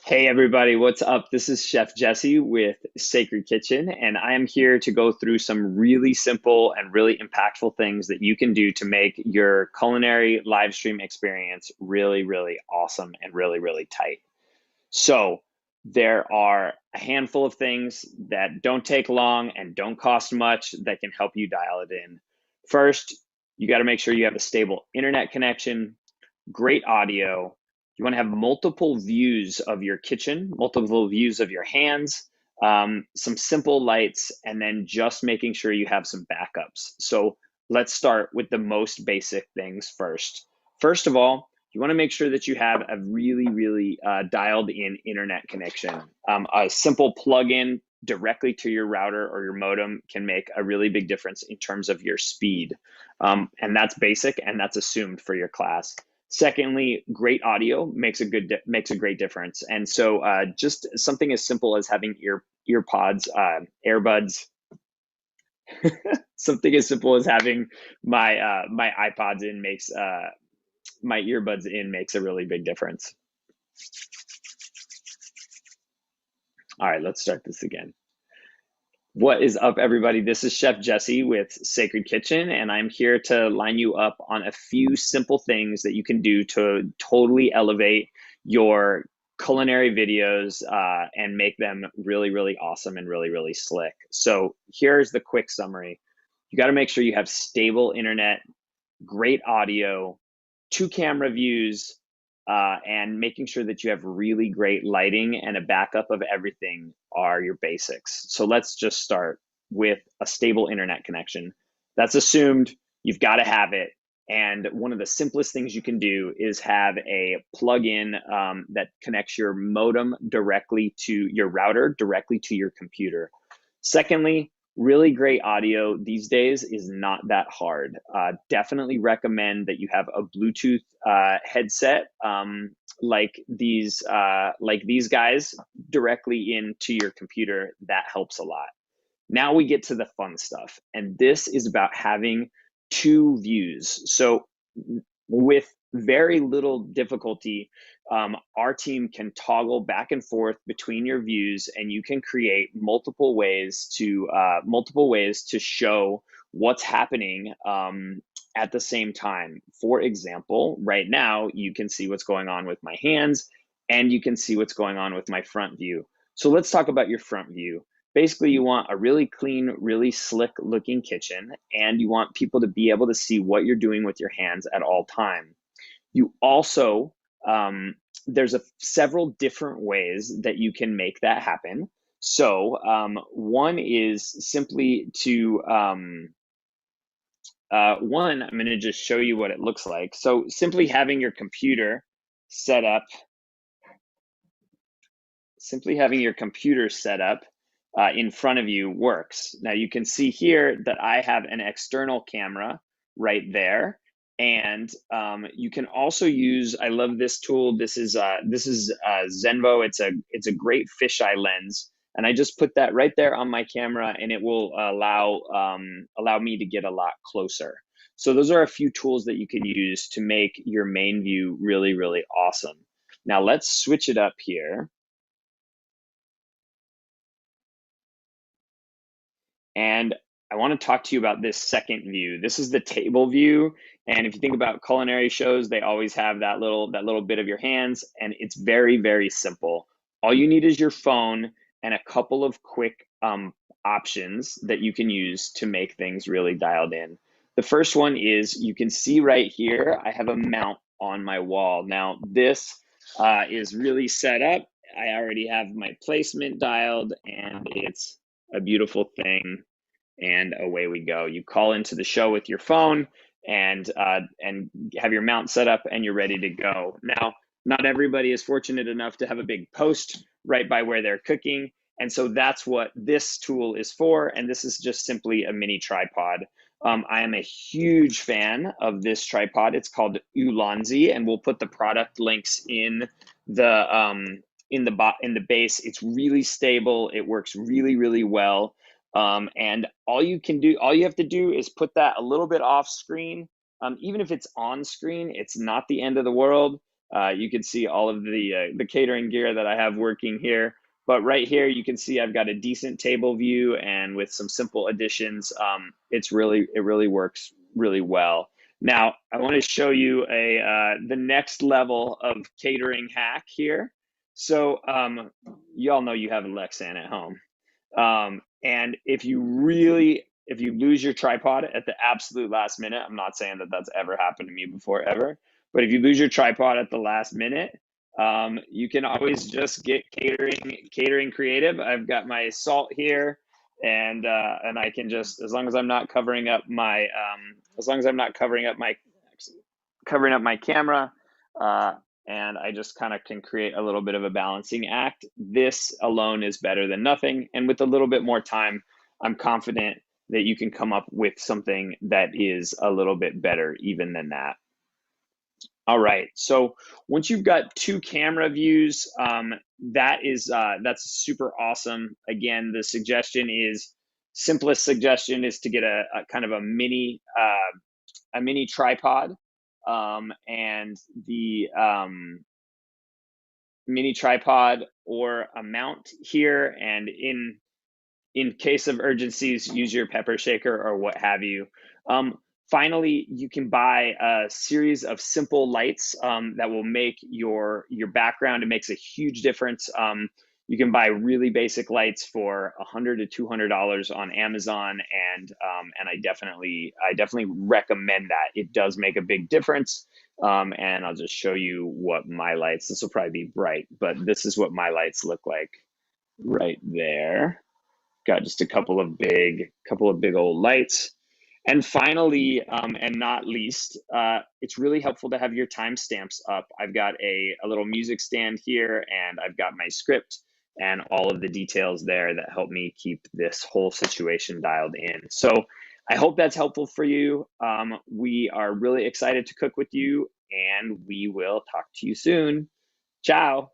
Hey everybody, what's up? This is Chef Jesse with Sacred Kitchen, and I am here to go through some really simple and really impactful things that you can do to make your culinary live stream experience really, really awesome and really, really tight. So, there are a handful of things that don't take long and don't cost much that can help you dial it in. First, you got to make sure you have a stable internet connection, great audio. You want to have multiple views of your kitchen, multiple views of your hands, some simple lights, and then just making sure you have some backups. So let's start with the most basic things first. First of all, you want to make sure that you have a really, really dialed in internet connection. A simple plug-in directly to your router or your modem can make a really big difference in terms of your speed. And that's basic and that's assumed for your class. Secondly, great audio makes a great difference, and so just something as simple as having earpods, earbuds, something as simple as having my iPods in makes my earbuds in makes a really big difference. All right, let's start this again. What is up, everybody? This is Chef Jesse with Sacred Kitchen, and I'm here to line you up on a few simple things that you can do to totally elevate your culinary videos and make them really, really awesome and really, really slick. So here's the quick summary. You got to make sure you have stable internet, great audio, two camera views, and making sure that you have really great lighting and a backup of everything are your basics. So let's just start with a stable internet connection. That's assumed. You've got to have it. And one of the simplest things you can do is have a plug-in that connects your modem directly to your router, directly to your computer. Secondly, really great audio these days is not that hard. Definitely recommend that you have a Bluetooth headset like these guys directly into your computer. That helps a lot. Now we get to the fun stuff, and this is about having two views. So with very little difficulty, our team can toggle back and forth between your views, and you can create multiple ways to show what's happening at the same time. For example, right now you can see what's going on with my hands, and you can see what's going on with my front view. So let's talk about your front view. Basically, you want a really clean, really slick looking kitchen, and you want people to be able to see what you're doing with your hands at all time. You also, there's several different ways that you can make that happen. So one is simply to, one, I'm going to just show you what it looks like. So simply having your computer set up, in front of you works. Now you can see here that I have an external camera right there. And you can also use, I love this tool. This is Xenvo. It's a great fisheye lens. And I just put that right there on my camera, and it will allow me to get a lot closer. So those are a few tools that you can use to make your main view really, really awesome. Now let's switch it up here. And I want to talk to you about this second view. This is the table view. And if you think about culinary shows, they always have that little bit of your hands, and it's very, very simple. All you need is your phone and a couple of quick options that you can use to make things really dialed in. The first one is, you can see right here, I have a mount on my wall. Now this is really set up. I already have my placement dialed, and it's a beautiful thing, and away we go. You call into the show with your phone and have your mount set up, and you're ready to go. Now, not everybody is fortunate enough to have a big post right by where they're cooking, and so that's what this tool is for, and this is just simply a mini tripod. I am a huge fan of this tripod. It's called Ulanzi, and we'll put the product links in the base. It's really stable. It works really, really well. And all you have to do is put that a little bit off screen. Even if it's on screen, it's not the end of the world. You can see all of the catering gear that I have working here. But right here, you can see I've got a decent table view, and with some simple additions, it really works really well. Now, I want to show you the next level of catering hack here. So, you all know you have a Lexan at home. And if you lose your tripod at the absolute last minute, I'm not saying that that's ever happened to me before ever, but if you lose your tripod at the last minute, you can always just get catering creative. I've got my salt here, and I can just, as long as I'm not covering up my covering up my camera, uh, and I just kind of can create a little bit of a balancing act. This alone is better than nothing. And with a little bit more time, I'm confident that you can come up with something that is a little bit better even than that. All right, so once you've got two camera views, that's super awesome. Again, the simplest suggestion is to get a kind of a mini tripod, and the mini tripod or a mount here, and in case of urgencies, use your pepper shaker or what have you. Finally, you can buy a series of simple lights that will make your background. It makes a huge difference. You can buy really basic lights for $100 to $200 on Amazon, and I definitely recommend that. It does make a big difference. And I'll just show you what my lights. This will probably be bright, but this is what my lights look like right there. Got just a couple of big old lights. And finally, and not least, it's really helpful to have your timestamps up. I've got a little music stand here, and I've got my script and all of the details there that help me keep this whole situation dialed in. So I hope that's helpful for you. We are really excited to cook with you, and we will talk to you soon. Ciao.